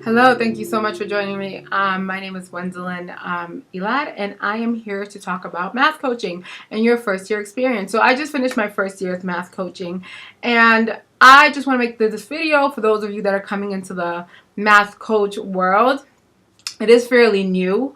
Hello, thank you so much for joining me. My name is Gwendolyn Elad, and I am here to talk about math coaching and your first year experience. So I just finished my first year of math coaching, and I just want to make this video for those of you that are coming into the math coach world. It is fairly new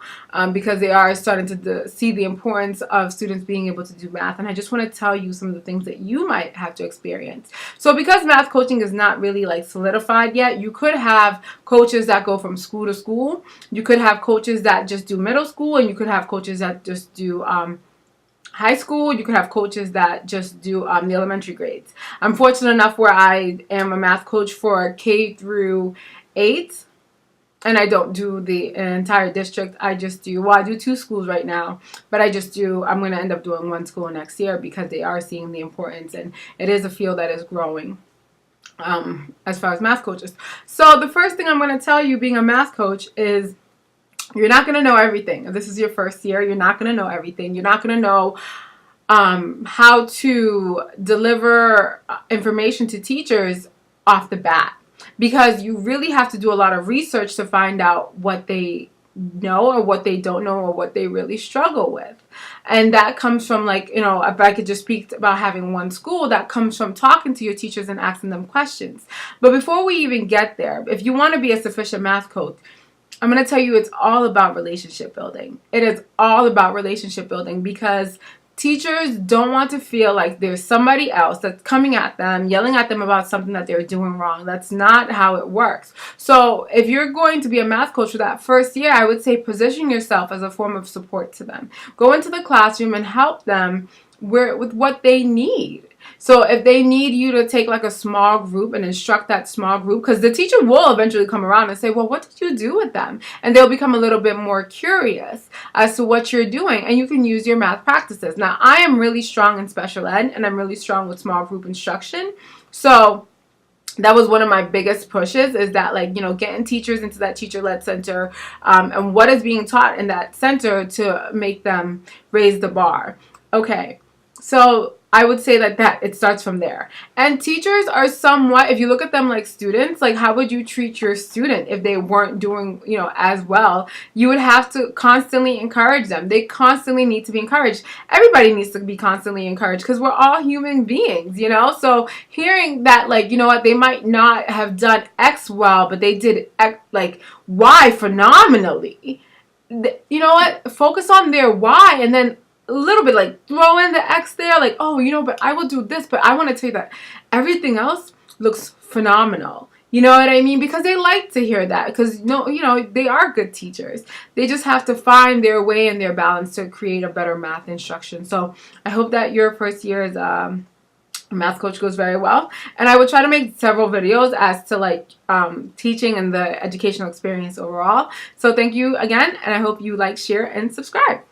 because they are starting to see the importance of students being able to do math. And I just want to tell you some of the things that you might have to experience. So because math coaching is not really like solidified yet, you could have coaches that go from school to school. You could have coaches that just do middle school, and you could have coaches that just do high school. You could have coaches that just do the elementary grades. I'm fortunate enough where I am a math coach for K through 8. And I don't do the entire district. I just do, well, I do 2 schools right now, but I'm going to end up doing 1 school next year because they are seeing the importance, and it is a field that is growing as far as math coaches. So the first thing I'm going to tell you being a math coach is you're not going to know everything. If this is your first year, you're not going to know everything. You're not going to know how to deliver information to teachers off the bat, because you really have to do a lot of research to find out what they know or what they don't know or what they really struggle with. And that comes from, like, you know, if I could just speak about having 1 school, that comes from talking to your teachers and asking them questions. But before we even get there, if you want to be a sufficient math coach, I'm going to tell you it's all about relationship building. It is all about relationship building, because teachers don't want to feel like there's somebody else that's coming at them, yelling at them about something that they're doing wrong. That's not how it works. So if you're going to be a math coach for that first year, I would say position yourself as a form of support to them. Go into the classroom and help them with what they need. So if they need you to take like a small group and instruct that small group, because the teacher will eventually come around and say, well, what did you do with them? And they'll become a little bit more curious as to what you're doing, and you can use your math practices. Now, I am really strong in special ed, and I'm really strong with small group instruction. So that was one of my biggest pushes, is that, like, you know, getting teachers into that teacher-led center and what is being taught in that center to make them raise the bar. Okay, so I would say that it starts from there. And teachers are somewhat, if you look at them like students, like how would you treat your student if they weren't doing, you know, as well? You would have to constantly encourage them. They constantly need to be encouraged. Everybody needs to be constantly encouraged because we're all human beings, you know? So hearing that, like, you know what, they might not have done X well, but they did like Y phenomenally. You know what? Focus on their Y, and then a little bit, like, throw in the X there, like, oh, you know, but I will do this, but I want to tell you that everything else looks phenomenal. You know what I mean? Because they like to hear that, because, no, you know, they are good teachers. They just have to find their way and their balance to create a better math instruction. So I hope that your first year as math coach goes very well, and I will try to make several videos as to, like, teaching and the educational experience overall. So thank you again, and I hope you like, share, and subscribe.